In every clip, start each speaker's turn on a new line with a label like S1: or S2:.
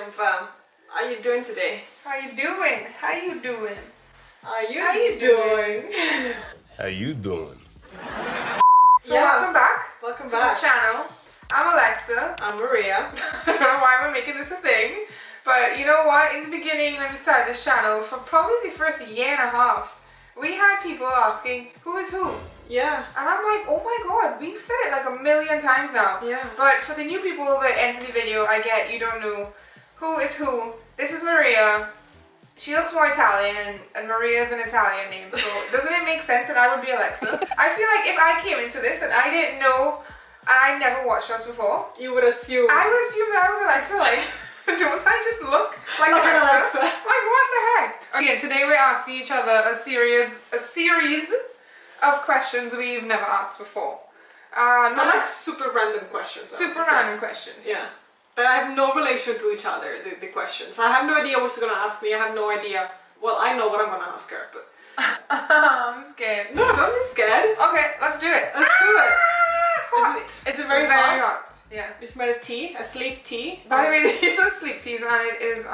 S1: AMFAM. How you doing today?
S2: How you doing? How you doing?
S1: How you doing?
S3: How you doing?
S2: So welcome back.
S1: Welcome
S2: to
S1: back
S2: the channel. I'm Alexa.
S1: I'm Maria.
S2: I don't know why we're making this a thing, but you know what? In the beginning, when we started this channel, for probably the first year and a half, we had people asking who is who.
S1: Yeah.
S2: And I'm like, oh my god, we've said it like a million times now.
S1: Yeah.
S2: But for the new people that enter the video, I get you don't know who is who. This is Maria. She looks more Italian, and Maria is an Italian name, so doesn't it make sense that I would be Alexa? I feel like if I came into this and I didn't know, I never watched us before,
S1: You would assume.
S2: I would assume that I was Alexa, like, don't I just look like
S1: Like
S2: Alexa?
S1: Alexa.
S2: Like, what the heck? Okay, today we're asking each other a series of questions we've never asked before.
S1: But like super random questions.
S2: Super random questions.
S1: Yeah. But I have no relation to each other, the questions. I have no idea what she's gonna ask me. I have no idea. Well, I know what I'm gonna ask her, but...
S2: I'm scared.
S1: No, don't be scared.
S2: Okay, let's do it.
S1: Let's do it.
S2: Hot.
S1: Is it very hot?
S2: hot. Yeah.
S1: It's made a tea, a sleep tea.
S2: By the way, these are sleep teas and it is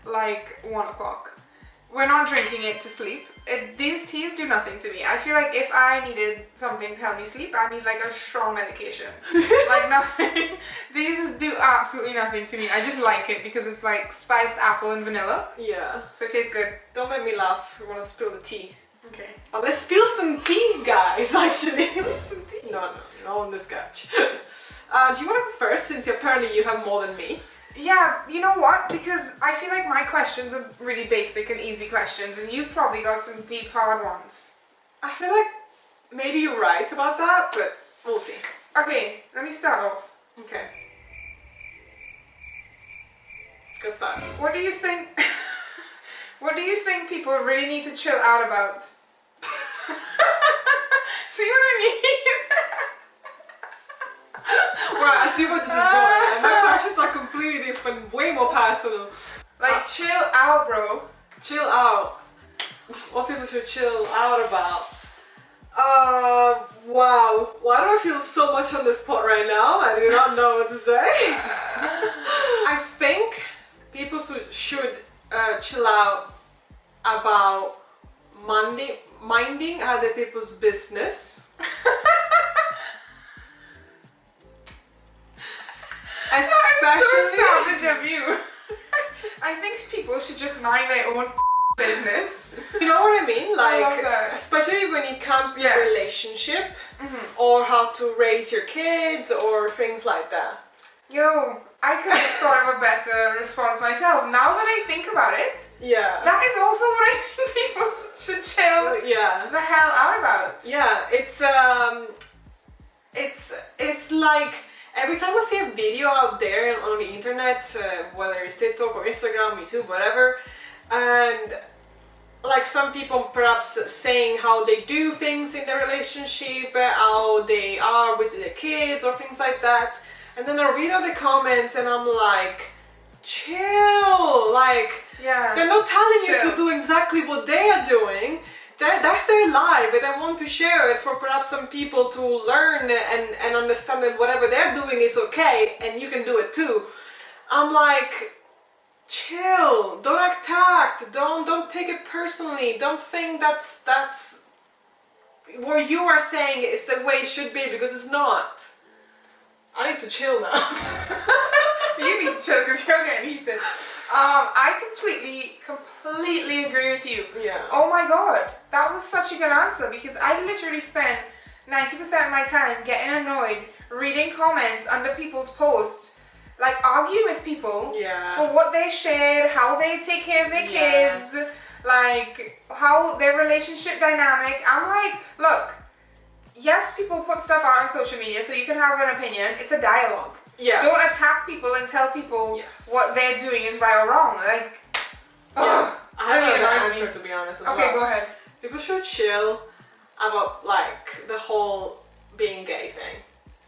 S2: like 1 o'clock. We're not drinking it to sleep. These teas do nothing to me. I feel like if I needed something to help me sleep, I need like a strong medication. Like nothing. These do absolutely nothing to me. I just like it because it's like spiced apple and vanilla.
S1: Yeah.
S2: So it tastes good.
S1: Don't make me laugh. We want to spill the tea.
S2: Okay.
S1: Oh, let's spill some tea, guys, actually. Some tea. No on the scotch. Do you want to go first, since apparently you have more than me?
S2: Yeah, you know what? Because I feel like my questions are really basic and easy questions, and you've probably got some deep, hard ones.
S1: I feel like maybe you're right about that, but we'll see.
S2: Okay, let me start off.
S1: Okay. Good start.
S2: What do you think? What do you think people really need to chill out about? See what I mean?
S1: Right, I see where this is going. And my questions are completely different, way more personal.
S2: Like, chill out, bro.
S1: Chill out. What people should chill out about. Wow. Why do I feel so much on the spot right now? I do not know what to say. I think people should chill out about minding other people's business.
S2: I'm so savage of you. I think people should just mind their own business.
S1: You know what I mean?
S2: I
S1: Like,
S2: love that.
S1: especially when it comes to
S2: Yeah.
S1: relationship or how to raise your kids or things like that.
S2: Yo, I could have thought of a better response myself. Now that I think about it,
S1: Yeah.
S2: that is also what I think people should chill
S1: Yeah.
S2: the hell out about.
S1: Yeah, it's like every time I see a video out there on the internet, whether it's TikTok or Instagram, YouTube, whatever, and like some people perhaps saying how they do things in their relationship, how they are with the kids or things like that, and then I read all the comments and I'm like, chill, like,
S2: Yeah.
S1: they're not telling you
S2: Chill.
S1: to do exactly what they are doing. That's their life, and I want to share it for perhaps some people to learn and understand that whatever they're doing is okay, and you can do it too. I'm like, chill, don't attack, don't take it personally, don't think that's what you are saying is the way it should be, because it's not. I need to chill now.
S2: You need to chill because you're getting heated. I completely agree with you.
S1: Yeah.
S2: Oh my god, that was such a good answer, because I literally spend 90% of my time getting annoyed reading comments under people's posts, like arguing with people
S1: Yeah.
S2: for what they shared, how they take care of their
S1: Yeah.
S2: kids, like how their relationship dynamic. I'm like, look, yes, people put stuff out on social media so you can have an opinion. It's a dialogue.
S1: Yes.
S2: Don't attack people and tell people
S1: Yes.
S2: what they're doing is right or wrong. Like,
S1: Yeah. I have
S2: really
S1: another
S2: annoys me.
S1: answer, to be honest, as
S2: Okay,
S1: well.
S2: go ahead.
S1: People should chill about like the whole being gay thing.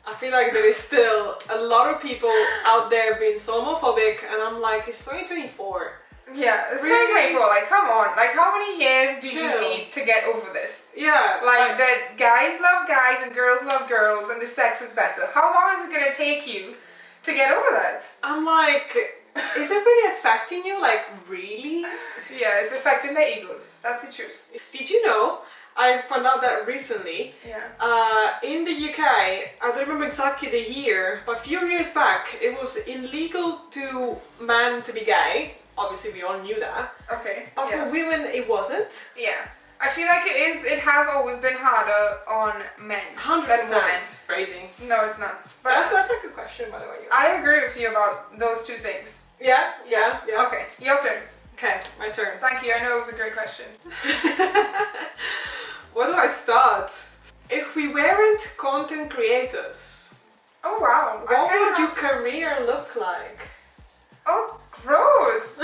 S1: I feel like there is still a lot of people out there being so homophobic, and I'm like, it's 2024.
S2: Yeah, it's
S1: Really?
S2: 2024. Like, come on. Like, how many years do you
S1: Chill.
S2: need to get over this?
S1: Yeah.
S2: Like, that guys love guys and girls love girls and the sex is better. How long is it gonna take you to get over that?
S1: I'm like, Is it really affecting you? Like, really?
S2: Yeah, it's affecting their egos. That's the truth.
S1: Did you know? I found out that recently.
S2: Yeah.
S1: In the UK, I don't remember exactly the year, but a few years back, it was illegal to men to be gay. Obviously, we all knew that.
S2: Okay.
S1: But
S2: yes.
S1: for women, it wasn't.
S2: Yeah. I feel like it has always been harder on men
S1: 100%.
S2: than women.
S1: Crazy.
S2: No, it's not. But
S1: That's a good question, by the way.
S2: I agree with you about those two things.
S1: Yeah? Yeah.
S2: Okay, your turn.
S1: Okay, my turn.
S2: Thank you, I know it was a great question.
S1: Where do I start? If we weren't content creators,
S2: Oh wow.
S1: what would your career look like?
S2: Oh, gross.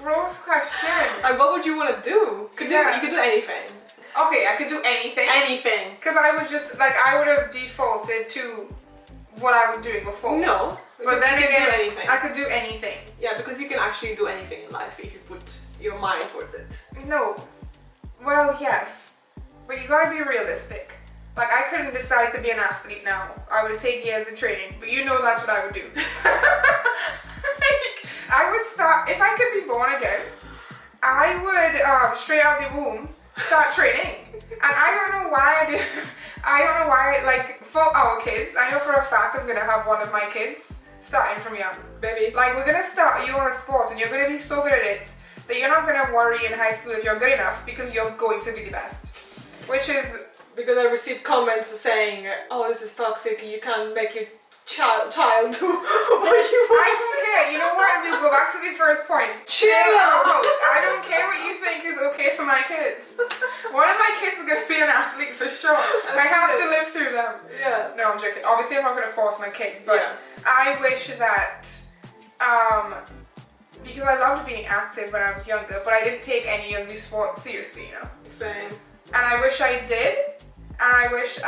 S2: Gross question.
S1: Like, what would you want to do? You could do anything.
S2: Okay, I could do anything.
S1: Anything.
S2: Because I would just, like, I would have defaulted to what I was doing before.
S1: No.
S2: But then
S1: you
S2: again,
S1: can do anything.
S2: I could do anything.
S1: Yeah, because you can actually do anything in life if you put your mind towards it.
S2: No. Well, yes. But you gotta be realistic. Like, I couldn't decide to be an athlete now. I would take years of training, but you know that's what I would do. Like, I would start, if I could be born again, I would, straight out the womb, start training. And I don't know why like, for our kids, I know for a fact I'm gonna have one of my kids starting from young.
S1: Baby.
S2: Like, we're gonna start you on a sport and you're gonna be so good at it that you're not gonna worry in high school if you're good enough because you're going to be the best. Which is...
S1: Because I received comments saying, oh, this is toxic, you can't make your child do what you want.
S2: I don't care, you know what? We'll go back to the first point.
S1: Chill
S2: out! I don't care what you think is okay for my kids. One of my kids is gonna be an athlete for sure. I have to live through them.
S1: Yeah.
S2: No, I'm joking. Obviously, I'm not gonna force my kids, but
S1: yeah.
S2: I wish that, because I loved being active when I was younger, but I didn't take any of these sports seriously, you know?
S1: Same.
S2: And I wish I did, and I wish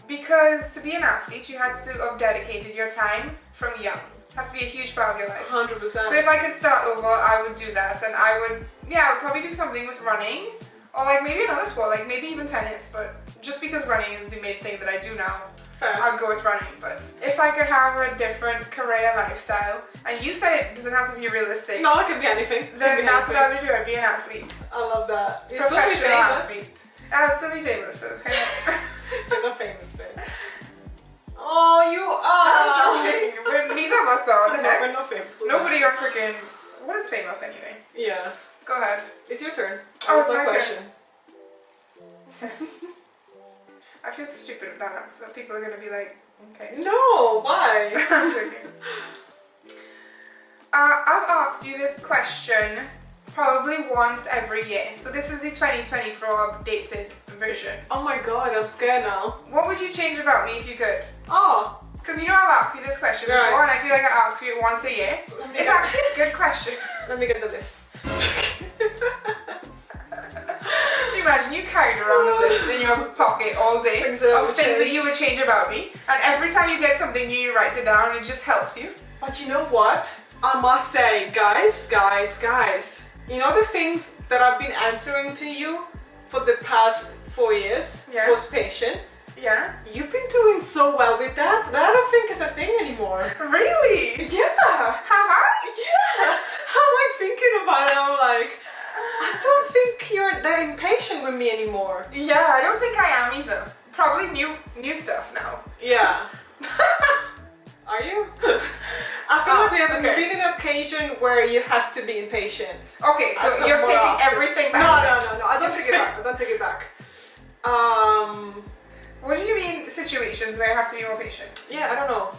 S2: because to be an athlete, you had to have dedicated your time from young. It has to be a huge part of your life.
S1: 100%.
S2: So if I could start over, I would do that, and I would probably do something with running, or like maybe another sport, like maybe even tennis, but just because running is the main thing that I do now,
S1: Fair.
S2: I'd go with running. But if I could have a different career lifestyle, and you said it doesn't have to be realistic,
S1: No, it could be anything.
S2: then that's what I would do. I'd be an athlete.
S1: I love that. You're
S2: Professional
S1: famous.
S2: athlete. I'll still be famous, so it's kind of...
S1: You're not famous, babe. Oh, you are.
S2: I'm joking. Neither of us are. The heck?
S1: We're not famous.
S2: Nobody are freaking... What is famous anyway?
S1: Yeah.
S2: Go ahead.
S1: It's your turn.
S2: Oh, it's
S1: What's
S2: my
S1: question?
S2: turn. I feel stupid with that, so people are gonna be like, okay.
S1: No, why?
S2: I'm joking. I've asked you this question probably once every year. So this is the 2024 updated version.
S1: Oh my god, I'm scared now.
S2: What would you change about me if you could?
S1: Oh.
S2: Because you know I've asked you this question before, and I feel like I ask you it once a year. It's actually a good question.
S1: Let me get the list.
S2: Imagine you carried around a list in your pocket all day
S1: Things
S2: of things that you would change about me, and every time you get something new, you write it down, and it just helps you.
S1: But you know what? I must say, guys, you know the things that I've been answering to you for the past 4 years
S2: Yeah.
S1: was patient.
S2: Yeah?
S1: You've been doing so well with that I don't think it's a thing anymore.
S2: Really?
S1: Yeah.
S2: Have I?
S1: Yeah. I'm like thinking about it, I'm like, I don't think you're that impatient with me anymore.
S2: Yeah, I don't think I am either. Probably new stuff now.
S1: Yeah. Are you? I feel like we haven't
S2: okay.
S1: been in an occasion where you have to be impatient.
S2: Okay, so you're
S1: more
S2: taking
S1: often.
S2: everything back.
S1: No, I don't take it back. I don't take it back.
S2: What do you mean situations where I have to be more patient?
S1: Yeah, I don't know.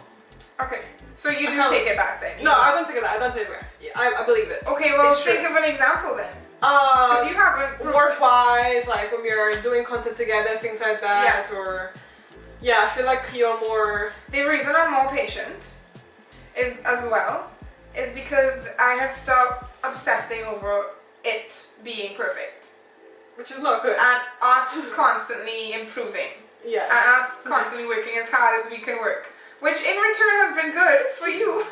S2: Okay, so you do
S1: can't-
S2: take it back then?
S1: No, I don't take it back. I don't take it back. Yeah, I believe it.
S2: Okay, well
S1: It's
S2: think
S1: true.
S2: of an example then. Because you haven't...
S1: Work-wise, like when we're doing content together, things like that, or... Yeah, I feel like you're more...
S2: The reason I'm more patient is because I have stopped obsessing over it being perfect.
S1: Which is not good.
S2: And us constantly improving.
S1: Yeah.
S2: And us constantly working as hard as we can work. Which in return has been good for you.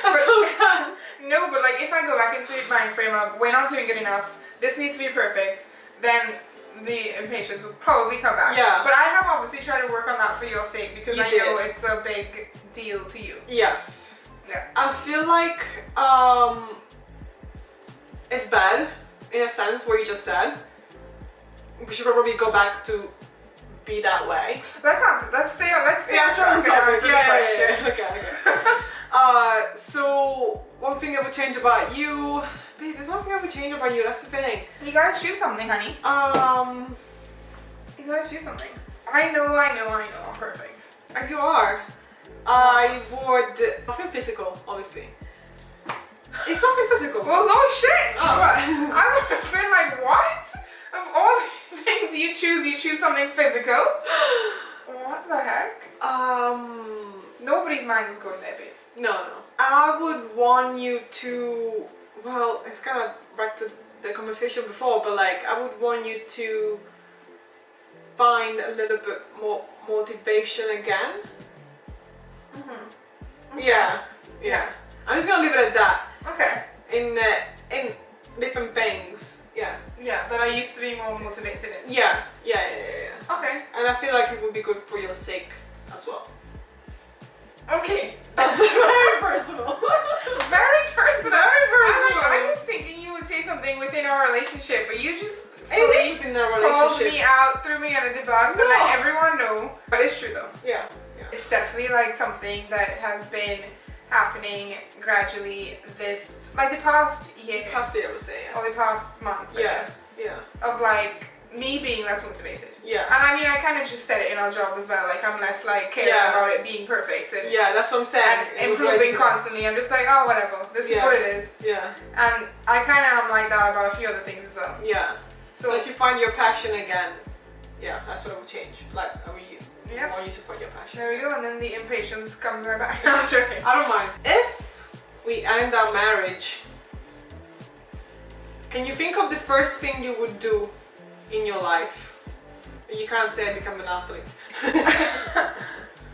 S1: That's so sad.
S2: No, but like if I go back into the mind frame of we're not doing good enough, this needs to be perfect, then the impatience would probably come back.
S1: Yeah.
S2: But I have obviously tried to work on that for your sake because I know
S1: did.
S2: it's a big deal to you.
S1: Yes.
S2: Yeah.
S1: I feel like it's bad in a sense what you just said. We should probably go back to be that way.
S2: Let's stay on
S1: Yeah,
S2: track and answer the question.
S1: yeah. Okay. So one thing I would change about you, babe, there's one thing I would change about you. That's the thing.
S2: You gotta choose something, honey. You gotta choose something. I know. I'm perfect.
S1: You are. I would nothing physical, obviously. It's nothing physical.
S2: Well, no shit.
S1: Oh, right.
S2: I would have been like, what? Of all the things you choose something physical. What the heck? Nobody's mind was going there, babe.
S1: No. I would want you to, well, it's kind of back to the conversation before, but like, I would want you to find a little bit more motivation again.
S2: Mm-hmm.
S1: Okay. Yeah. I'm just gonna leave it at that.
S2: Okay.
S1: In different things. Yeah.
S2: Yeah, that I used to be more motivated in.
S1: Yeah.
S2: Okay.
S1: And I feel like it would be good for your sake as well.
S2: Okay.
S1: That's very personal.
S2: Very personal.
S1: Very personal.
S2: I was thinking you would say something within our relationship, but you just
S1: It is within our
S2: called
S1: relationship.
S2: me out, threw me under the bus, and
S1: No.
S2: let everyone know. But it's true though.
S1: Yeah.
S2: It's definitely like something that has been happening gradually like the past year.
S1: Past year, I would say. Yeah.
S2: Or the past months, I guess.
S1: Yeah.
S2: Of like me being less motivated.
S1: Yeah.
S2: And I mean, I kind of just said it in our job as well. Like I'm less like caring about it being perfect and
S1: that's what I'm saying.
S2: and improving constantly. I'm just like, oh, whatever. This is what it is.
S1: Yeah.
S2: And I kind of am like that about a few other things as well.
S1: Yeah. So if you find your passion again, that's what I would change. Like, I want you to find your passion.
S2: There we go. And then the impatience comes right back. No, I'm joking.
S1: I don't mind. If we end our marriage, can you think of the first thing you would do in your life? You can't say become an athlete.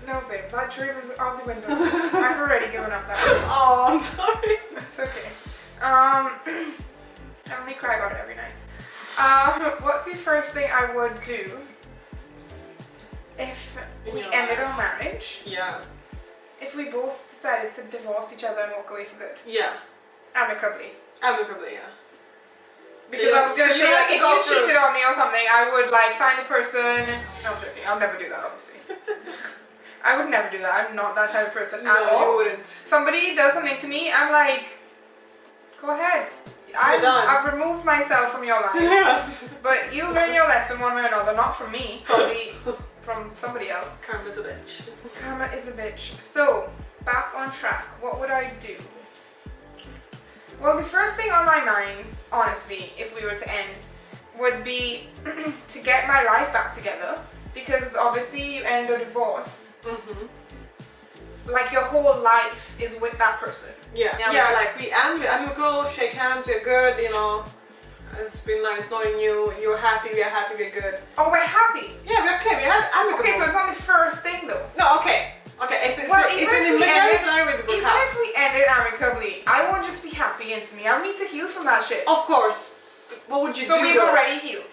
S2: No, babe. That dream is out the window. I've already given up that.
S1: Oh, I'm sorry.
S2: It's okay. I only cry about it every night. What's the first thing I would do if we ended our marriage?
S1: Yeah.
S2: If we both decided to divorce each other and walk away for good?
S1: Yeah.
S2: Amicably.
S1: Amicably, yeah.
S2: Because I was gonna say, like, if you
S1: through.
S2: cheated on me or something, I would like find the person. No, I'm joking. I'll never do that, obviously. I would never do that. I'm not that type of person at all.
S1: No, you wouldn't.
S2: Somebody does something to me, I'm like, go ahead.
S1: done.
S2: I've removed myself from your life.
S1: Yes.
S2: But you learn your lesson one way or another, not from me, probably from somebody else.
S1: Karma's a bitch.
S2: Karma is a bitch. So, back on track. What would I do? Well, the first thing on my mind, honestly, if we were to end, would be to get my life back together. Because obviously you end a divorce. Like your whole life is with that person.
S1: Yeah. Like we're amicable, shake hands, we're good, you know. It's been nice knowing you. You're happy, we're happy, we're good.
S2: Oh, we're happy.
S1: Yeah, we're okay, we're amicable.
S2: Okay, so it's not the first thing though.
S1: No, okay. It's an imaginary scenario we broke
S2: Even
S1: up.
S2: if we ended amicably, I won't just be happy instantly. I need to heal from that shit.
S1: Of course. What would you do?
S2: So we've already healed.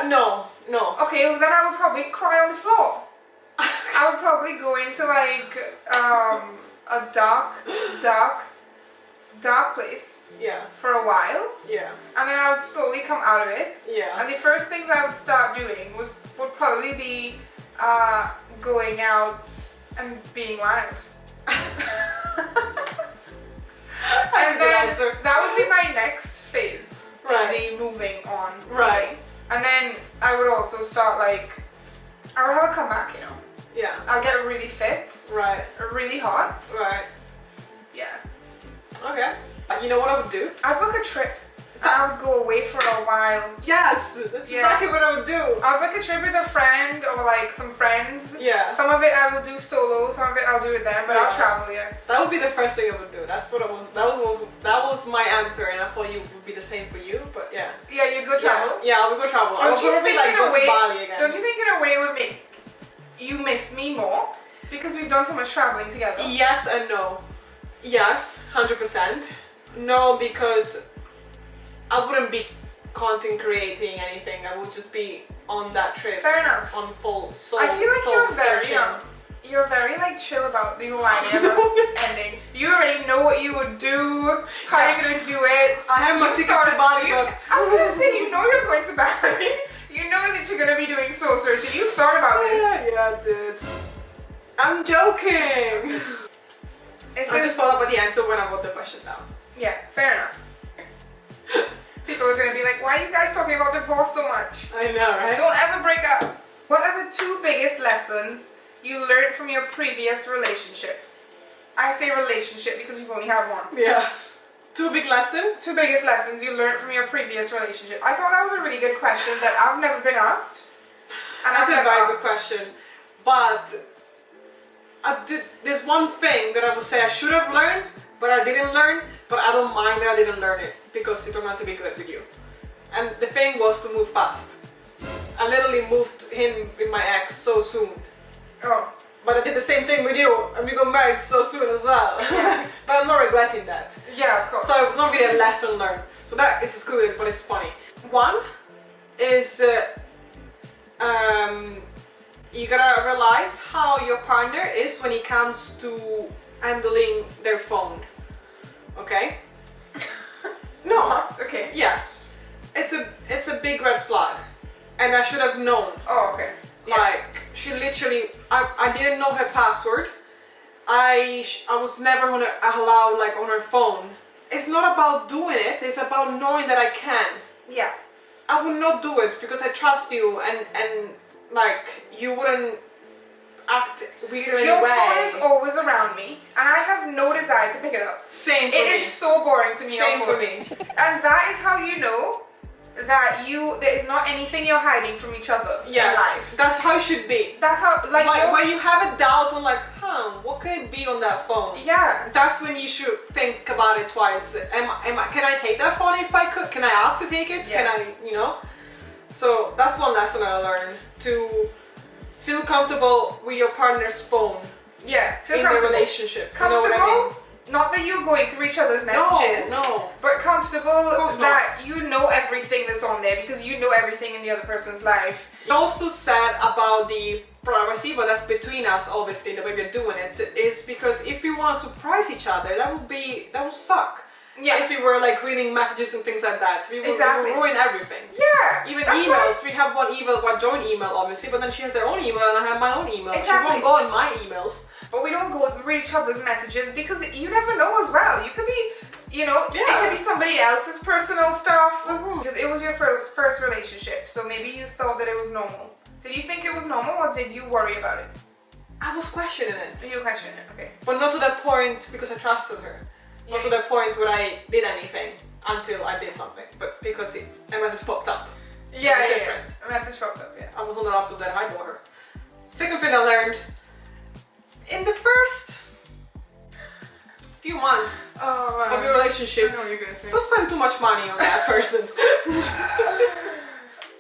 S1: No.
S2: Okay, well then I would probably cry on the floor. I would probably go into like a dark place.
S1: Yeah.
S2: For a while.
S1: Yeah.
S2: And then I would slowly come out of it.
S1: Yeah.
S2: And the first things I would start doing would probably be going out and being wild. And then that would be my next phase.
S1: Right.
S2: The moving on.
S1: Right.
S2: Feeling. And then I would also start like, I would have a comeback, you know.
S1: Yeah.
S2: I'll get really fit.
S1: Right.
S2: Really hot.
S1: Right.
S2: Yeah.
S1: Okay. You know what I would do?
S2: I'd book a trip. I would go away for a while.
S1: Yes, that's exactly what I would do.
S2: I'll book a trip with a friend or like some friends.
S1: Yeah.
S2: Some of it I will do solo, some of it I'll do with them, but I'll travel, yeah.
S1: That would be the first thing I would do. That's what I was. That was my answer, and I thought you would be the same for you. But yeah.
S2: Yeah, you'd go travel.
S1: Yeah, I would go travel. I would probably like go to Bali again.
S2: Don't you think in a way it would make you miss me more because we've done so much traveling together?
S1: Yes and no. Yes, 100%. No, because I wouldn't be content creating anything. I would just be on that trip.
S2: Fair enough.
S1: On full soul.
S2: I feel like
S1: searching.
S2: you're very like chill about the whole idea of us ending. You already know what you would do, how you're gonna do it.
S1: I have my ticket to Bali booked.
S2: I was gonna say, you know you're going to Bali. You know that you're gonna be doing soul searching. You thought about this.
S1: Yeah, dude. I'm joking. I just thought about the answer when I wrote the question down.
S2: Yeah, fair enough. People are gonna be like, why are you guys talking about divorce so much?
S1: I know, right?
S2: Don't ever break up. What are the 2 biggest lessons you learned from your previous relationship? I say relationship because you've only had one.
S1: Yeah. 2 big lessons?
S2: 2 biggest lessons you learned from your previous relationship. I thought that was a really good question that I've never been asked. And
S1: That's
S2: I've
S1: a
S2: never
S1: very good
S2: asked.
S1: question. But there's one thing that I would say I should have learned, but I didn't learn, but I don't mind that I didn't learn it because it turned out to be good with you. And the thing was to move fast. I literally moved in with my ex so soon.
S2: Oh.
S1: But I did the same thing with you, and we got married so soon as well. But I'm not regretting that.
S2: Yeah, of course.
S1: So it was not really a lesson learned. So that is excluded, but it's funny. One is you gotta realize how your partner is when it comes to handling their phone. Okay? No.
S2: Okay.
S1: Yes. It's a big red flag, and I should have known.
S2: Oh, okay.
S1: Like, she literally, I didn't know her password. I was never gonna allow, like, on her phone. It's not about doing it, it's about knowing that I can.
S2: Yeah.
S1: I would not do it because I trust you and like, you wouldn't act weird in any
S2: Your
S1: way.
S2: phone is always around me, and I have no desire to pick it up.
S1: Same for
S2: It
S1: me.
S2: is so boring to me.
S1: Same
S2: your
S1: for
S2: phone.
S1: me.
S2: And that is how you know that there is not anything you're hiding from each other in
S1: Yes,
S2: life.
S1: that's how it should be.
S2: That's how, like
S1: when you have a doubt on, like, what could it be on that phone?
S2: Yeah.
S1: That's when you should think about it twice. Can I take that phone if I could? Can I ask to take it?
S2: Yeah.
S1: Can I, So that's one lesson I learned, to feel comfortable with your partner's phone
S2: Yeah. Feel
S1: in the
S2: comfortable.
S1: relationship.
S2: Comfortable.
S1: You know what I mean?
S2: Not that you're going through each other's messages.
S1: No.
S2: But comfortable
S1: course
S2: that you know everything that's on there because you know everything in the other person's life.
S1: It also said about the privacy, but that's between us, obviously, the way we're doing it, is because if we want to surprise each other, that would suck.
S2: Yeah.
S1: If we were like reading messages and things like that, we would ruin everything.
S2: Yeah.
S1: Even
S2: that's
S1: emails,
S2: why-
S1: we have one joint email obviously, but then she has her own email and I have my own email.
S2: Exactly.
S1: She won't go in my emails.
S2: But we don't go through each other's messages because you never know as well. You could be, it could be somebody else's personal stuff. Because it was your first relationship, so maybe you thought that it was normal. Did you think it was normal or did you worry about it?
S1: I was questioning it.
S2: You questioned it, okay.
S1: But not to that point because I trusted her. Not to that point where I did anything until I did something. But because a message popped up.
S2: Yeah,
S1: It's
S2: yeah,
S1: different.
S2: yeah. A message popped up, yeah.
S1: I was on the laptop that I bought her. Second thing I learned, in the first few months of your relationship,
S2: I know what you're gonna say.
S1: don't spend too much money on that person.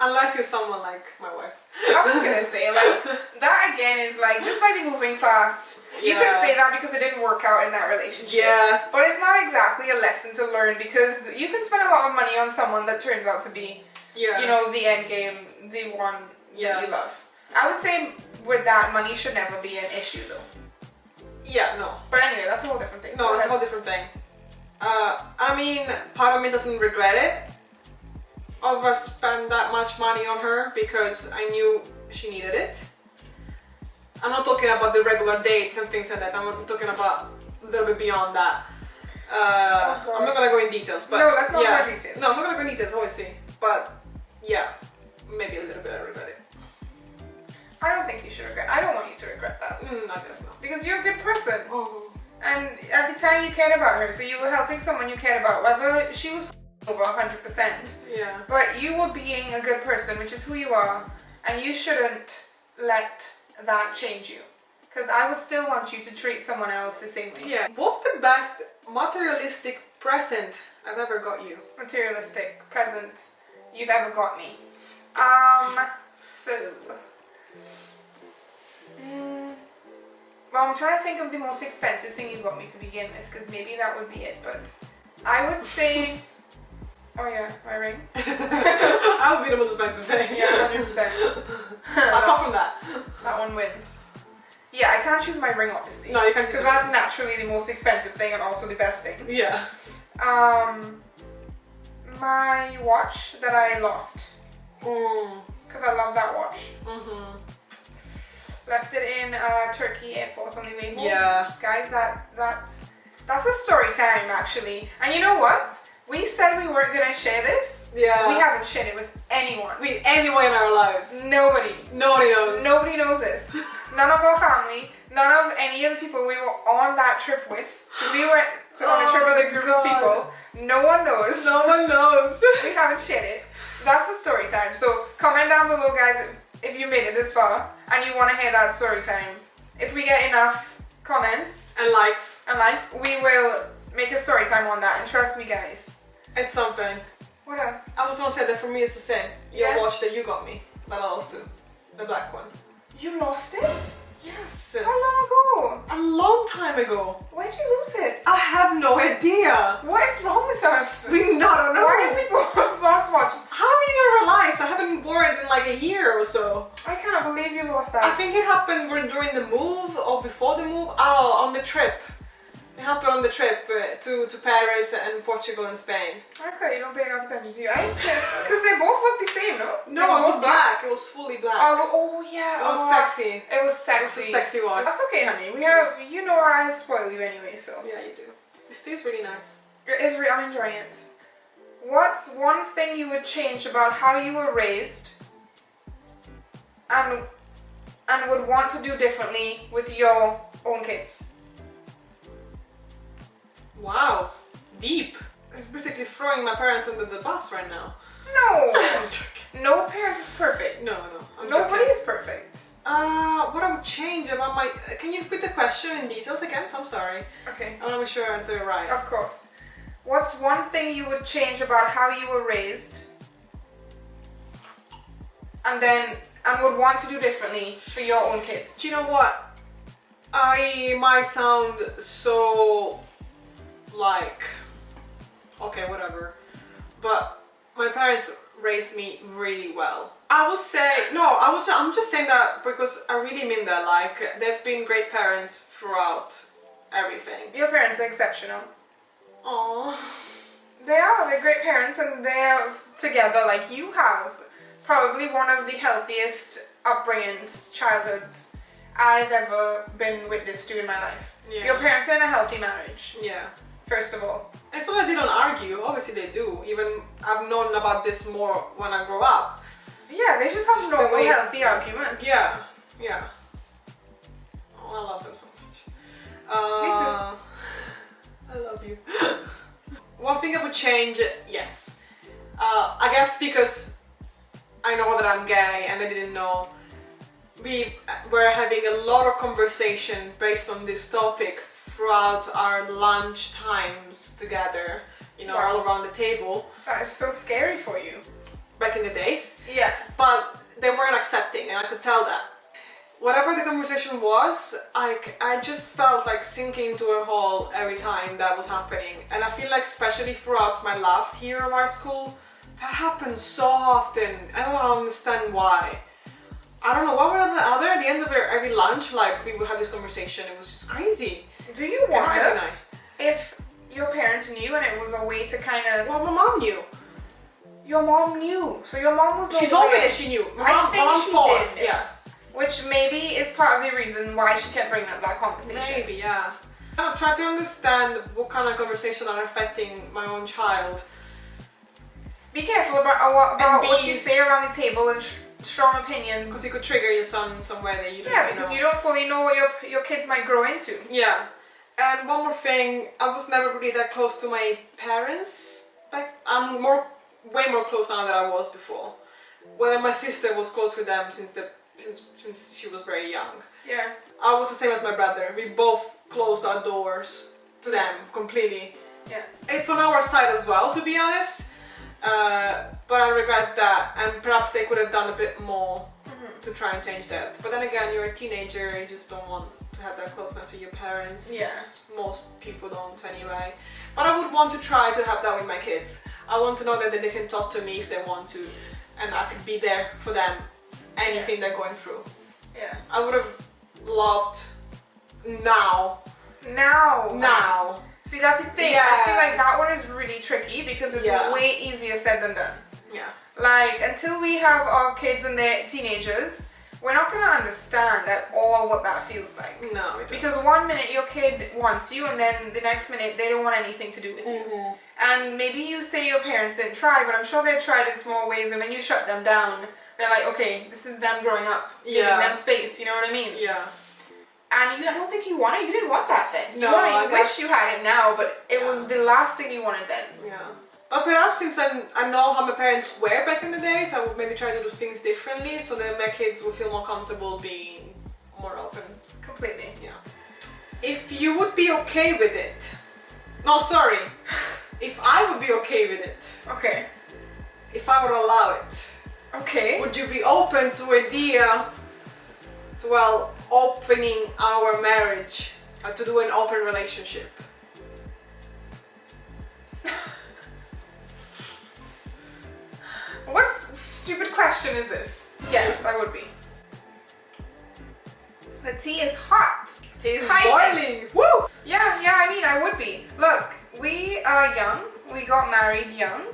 S1: Unless you're someone like my wife.
S2: I was gonna say, like, that again is like, just like moving fast. You can say that because it didn't work out in that relationship.
S1: Yeah.
S2: But it's not exactly a lesson to learn because you can spend a lot of money on someone that turns out to be, the end game, the one that you love. I would say with that, money should never be an issue though.
S1: Yeah, no.
S2: But anyway, that's a whole different thing.
S1: No, it's a whole different thing. I mean, part of me doesn't regret it. I've spent that much money on her because I knew she needed it. I'm not talking about the regular dates and things like that. I'm talking about a little bit beyond that. I'm not gonna go in details, but
S2: no, let's not go in details.
S1: No, I'm not gonna go in details, obviously. But yeah, maybe a little bit I regret it.
S2: I don't think you should regret. I don't want you to regret that.
S1: I guess not.
S2: Because you're a good person.
S1: Oh.
S2: And at the time you cared about her, so you were helping someone you cared about, whether she was over 100%.
S1: Yeah.
S2: But you were being a good person, which is who you are, and you shouldn't let that change you. Because I would still want you to treat someone else the same way.
S1: Yeah. What's the best materialistic present I've ever got you?
S2: Materialistic present you've ever got me. Well, I'm trying to think of the most expensive thing you got me to begin with, because maybe that would be it, but I would say Oh yeah, my ring.
S1: I would be the most expensive thing.
S2: Yeah, 100%.
S1: Apart from that.
S2: That one wins. Yeah, I can't choose my ring obviously.
S1: No, you can't choose
S2: because that's naturally the most expensive thing and also the best thing.
S1: Yeah.
S2: My watch that I lost.
S1: Mm.
S2: Because I love that watch.
S1: Mm-hmm.
S2: Left it in Turkey airport on the way home.
S1: Yeah.
S2: Guys, that's a story time actually. And you know what? We said we weren't gonna share this.
S1: Yeah.
S2: We haven't shared it with anyone.
S1: With anyone in our lives.
S2: Nobody.
S1: Nobody knows.
S2: Nobody knows this. None of our family, none of any of the people we were on that trip with. Because we went on a trip with a group of people. No one knows.
S1: No one knows.
S2: We haven't shared it. That's the story time. So comment down below, guys, if you made it this far and you want to hear that story time. If we get enough comments
S1: and likes,
S2: we will make a story time on that. And trust me, guys,
S1: it's something.
S2: What else?
S1: I was gonna say that for me it's the same.
S2: Yeah?
S1: Your watch that you got me, but I lost too. The black one.
S2: You lost it?
S1: Yes.
S2: How long ago?
S1: A long time ago.
S2: Why'd you lose it?
S1: I have no idea.
S2: What is wrong with us?
S1: We don't know.
S2: Why have we both lost watches?
S1: How have you never realized? I haven't worn it in like a year or so.
S2: I can't believe you lost that.
S1: I think it happened during the move or before the move. Oh, on the trip. It happened on the trip to Paris and Portugal and Spain.
S2: Okay, you don't pay enough attention to you. Because they both look the same, no?
S1: No, it was black. It was fully black.
S2: Oh yeah.
S1: It was sexy.
S2: It was sexy.
S1: It was a sexy watch.
S2: That's okay, honey. We have, you know, I spoil you anyway, so.
S1: Yeah, you do. It stays really nice.
S2: It is. I'm enjoying it. What's one thing you would change about how you were raised, and would want to do differently with your own kids?
S1: Wow, deep. It's basically throwing my parents under the bus right now.
S2: No.
S1: I'm joking.
S2: No parent is perfect.
S1: No, I'm
S2: Nobody
S1: joking.
S2: is perfect.
S1: What I would change about my... Can you repeat the question in details again? I'm sorry.
S2: Okay.
S1: I want to make sure I answer it right.
S2: Of course. What's one thing you would change about how you were raised, and would want to do differently for your own kids?
S1: Do you know what? I might sound so... like... okay, whatever. But my parents raised me really well. I would say... no, I'm just saying that because I really mean that. Like, they've been great parents throughout everything.
S2: Your parents are exceptional.
S1: Aww.
S2: They're great parents, and they're together like you have. Probably one of the healthiest upbringings, childhoods I've ever been witness to in my life.
S1: Yeah.
S2: Your parents are in a healthy marriage,
S1: Yeah.
S2: first of all.
S1: It's not that they don't argue, obviously they do. Even I've known about this more when I grow up.
S2: Yeah, they just have
S1: Just the
S2: normal,
S1: way-
S2: healthy arguments.
S1: Yeah, yeah. Oh, I love them so much.
S2: Me too.
S1: I love you. One thing I would change, yes. I guess because I know that I'm gay and they didn't know. We were having a lot of conversation based on this topic throughout our lunch times together, you know,
S2: Wow.
S1: all around the table
S2: That is so scary for you.
S1: back in the days.
S2: Yeah.
S1: But they weren't accepting, and I could tell that. Whatever the conversation was, I just felt like sinking into a hole every time that was happening. And I feel like especially throughout my last year of high school, that happened so often. I don't understand why. I don't know, what were the other at the end of every lunch, like we would have this conversation. It was just crazy.
S2: Do you wonder
S1: Can I?
S2: if your parents knew and it was a way to kind of...
S1: Well, my mom knew.
S2: Your mom knew, so your mom was
S1: She told me that she knew.
S2: I think
S1: my mom
S2: she
S1: thought,
S2: did.
S1: yeah.
S2: Which maybe is part of the reason why she kept bringing up that conversation.
S1: Maybe, yeah. I try to understand what kind of conversation are affecting my own child.
S2: Be careful about
S1: And
S2: what
S1: be-
S2: you say around the table and strong opinions.
S1: Because it could trigger your son in some way that you don't
S2: Yeah, because
S1: know.
S2: you don't fully know what your kids might grow into.
S1: Yeah. And one more thing, I was never really that close to my parents. Like, I'm way more close now than I was before. When my sister was close with them since she was very young.
S2: Yeah.
S1: I was the same as my brother. We both closed our doors to them completely.
S2: Yeah.
S1: It's on our side as well, to be honest. But I regret that, and perhaps they could have done a bit more to try and change that. But then again, you're a teenager, you just don't want to have that closeness with your parents.
S2: Yeah.
S1: Most people don't anyway. But I would want to try to have that with my kids. I want to know that they can talk to me if they want to, and I could be there for them, anything they're going through.
S2: Yeah.
S1: I would have loved now.
S2: See, that's the thing.
S1: Yeah.
S2: I feel like that one is really tricky because it's way easier said than done.
S1: Yeah.
S2: Like, until we have our kids and they're teenagers, we're not going to understand at all what that feels like.
S1: No, we don't.
S2: Because one minute your kid wants you and then the next minute they don't want anything to do with you. And maybe you say your parents didn't try, but I'm sure they tried in small ways, and when you shut them down, they're like, okay, this is them growing up, giving them space, you know what I mean?
S1: Yeah.
S2: And I don't think you want it. You didn't want that then.
S1: No,
S2: you wish you had it now, but it was the last thing you wanted then.
S1: Yeah. But perhaps since I know how my parents were back in the days, I would maybe try to do things differently so that my kids will feel more comfortable being more open.
S2: Completely.
S1: Yeah. If you would be okay with it. No, sorry. If I would be okay with it.
S2: Okay.
S1: If I would allow it.
S2: Okay.
S1: Would you be open to idea to, well, opening our marriage, to do an open relationship?
S2: What stupid question is this? Yes, I would be. The tea is hot.
S1: Tea is
S2: Hi.
S1: boiling. Woo!
S2: Yeah, I mean, I would be. Look, we are young. We got married young.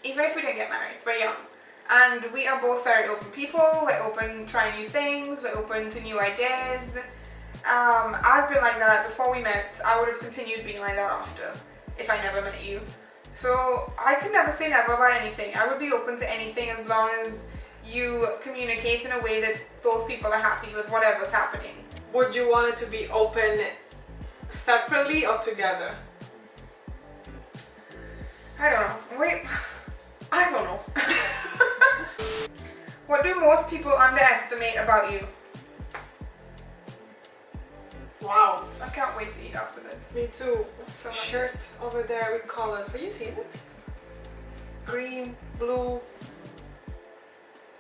S2: Even if we didn't get married, we're young. And we are both very open people. We're open to trying new things. We're open to new ideas. I've been like that before we met. I would have continued being like that after, if I never met you. So I could never say never about anything. I would be open to anything as long as you communicate in a way that both people are happy with whatever's happening.
S1: Would you want it to be open separately or together?
S2: I don't know. Wait, I don't know. What do most people underestimate about you?
S1: Wow.
S2: I can't wait to eat after this.
S1: Me too.
S2: So
S1: Shirt over there with colors. So you see it? Green, blue.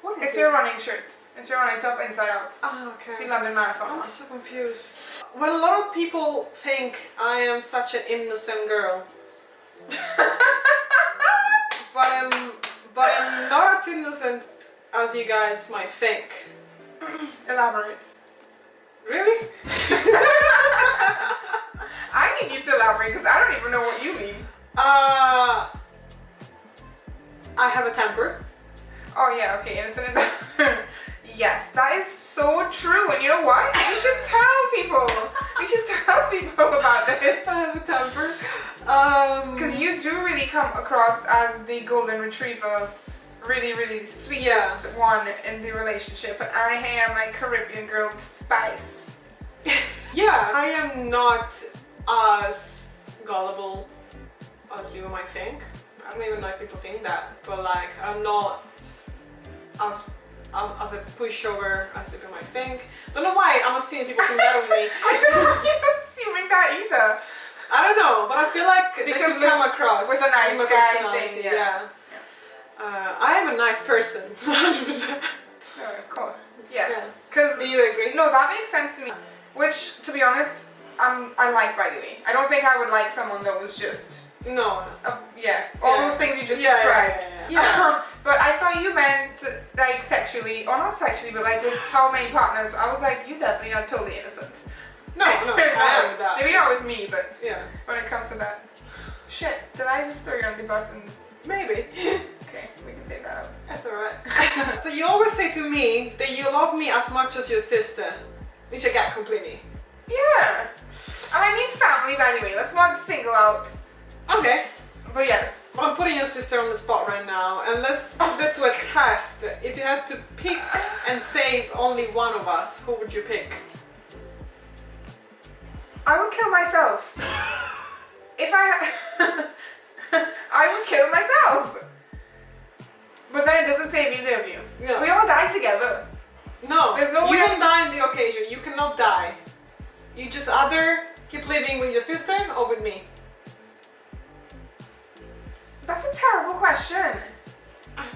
S1: What is
S2: It's
S1: it?
S2: your running shirt. It's your running top inside out.
S1: Oh, okay.
S2: It's the London Marathon
S1: I'm
S2: one.
S1: so confused. Well, a lot of people think I am such an innocent girl. but I'm not as innocent as you guys might think.
S2: Elaborate.
S1: Really?
S2: I need you to elaborate because I don't even know what you mean.
S1: I have a temper.
S2: Oh yeah, okay, innocent. Yes, that is so true. And you know what? We should tell people. We should tell people about this.
S1: I have a temper.
S2: Because you do really come across as the golden retriever, really, really the sweetest one in the relationship. And I am like Caribbean girl with spice.
S1: Yeah, I am not as gullible as you might think. I don't even know if people think that, but like I'm not as a pushover as people might think. Don't know why I'm assuming people think that of me.
S2: I don't know if you're assuming that either.
S1: I don't know, but I feel like
S2: Because
S1: they come across
S2: with a nice
S1: in my
S2: guy
S1: personality,
S2: thing, yeah.
S1: I am a nice person, 100%.
S2: Oh, of course. Yeah.
S1: Yeah.
S2: Because
S1: Do you agree?
S2: no, that makes sense to me. Which, to be honest, I like, by the way. I don't think I would like someone that was just
S1: No.
S2: all those things you just described.
S1: Yeah.
S2: But I thought you meant like sexually, or not sexually, but like with how many partners. I was like, you definitely are totally innocent.
S1: No, I am with that.
S2: Maybe not with me, but
S1: Yeah.
S2: when it comes to that. Shit, did I just throw you on the bus and...
S1: Maybe.
S2: Okay, we can take that out.
S1: That's alright. So you always say to me that you love me as much as your sister, which I get completely.
S2: Yeah. And I mean family, by the way. Let's not single out.
S1: Okay.
S2: But yes.
S1: I'm putting your sister on the spot right now, and let's put that to a test. If you had to pick and save only one of us, who would you pick?
S2: I would kill myself. If I... I would kill myself. But then it doesn't save either of you.
S1: Yeah.
S2: We all die together.
S1: No,
S2: There's no
S1: you
S2: way
S1: don't die on the occasion. You cannot die. You just either keep living with your sister or with me.
S2: That's a terrible question.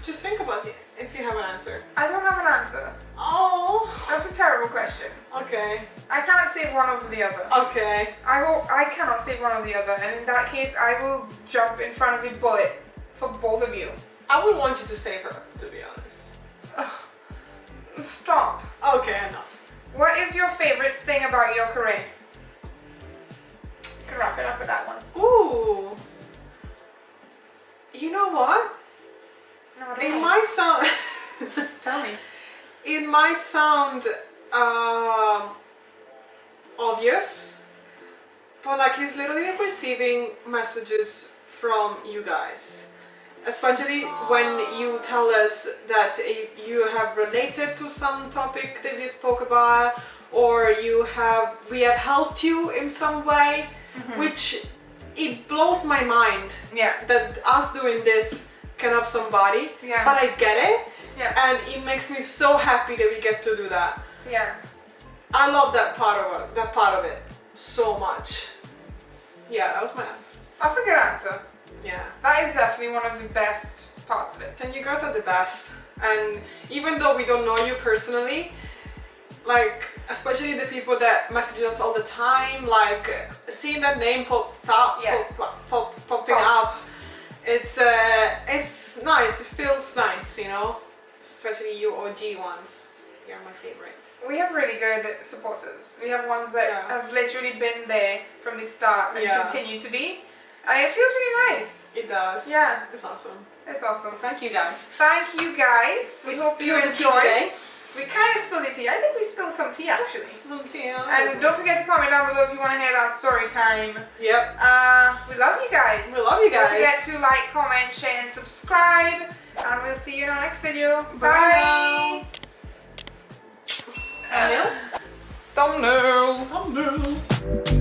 S1: Just think about it. if you have an answer.
S2: I don't have an answer.
S1: Oh.
S2: That's a terrible question.
S1: Okay.
S2: I can't say one over the other.
S1: Okay.
S2: I cannot say one or the other, and in that case, I will jump in front of the bullet for both of you.
S1: I would want you to save her, to be honest.
S2: Stop.
S1: Okay, enough.
S2: What is your favorite thing about your career? You can wrap it up with that one.
S1: Ooh. You know what?
S2: No, I don't
S1: It
S2: know.
S1: might sound...
S2: Tell me.
S1: It might sound obvious, but like it's literally receiving messages from you guys. Especially when you tell us that you have related to some topic that we spoke about, or we have helped you in some way, which it blows my mind
S2: Yeah.
S1: that us doing this can help somebody.
S2: Yeah.
S1: But I get it,
S2: Yeah.
S1: and it makes me so happy that we get to do that.
S2: Yeah.
S1: I love that part of it so much. Yeah, that was my answer.
S2: That's a good answer.
S1: Yeah.
S2: That is definitely one of the best parts of it.
S1: And you guys are the best. And even though we don't know you personally, like especially the people that message us all the time, like seeing that name popping up, it's nice. It feels nice, you know. Especially you OG ones. You're my favorite.
S2: We have really good supporters. We have ones that
S1: Yeah.
S2: have literally been there from the start and
S1: Yeah.
S2: continue to be. And it feels really nice.
S1: It does.
S2: Yeah.
S1: It's awesome.
S2: It's awesome.
S1: Thank you guys.
S2: Thank you guys. We hope you
S1: spilled the tea
S2: enjoyed.
S1: today.
S2: We kind of spilled the tea. I think we spilled some tea actually.
S1: Some tea, yeah.
S2: And don't forget to comment down below if you want to hear that story time.
S1: Yep.
S2: We love you guys.
S1: We love you guys.
S2: Don't forget to like, comment, share, and subscribe. And we'll see you in our next video.
S1: Bye.
S2: Bye.
S1: Thumbnail?
S2: Thumbnail.
S1: Thumbnail.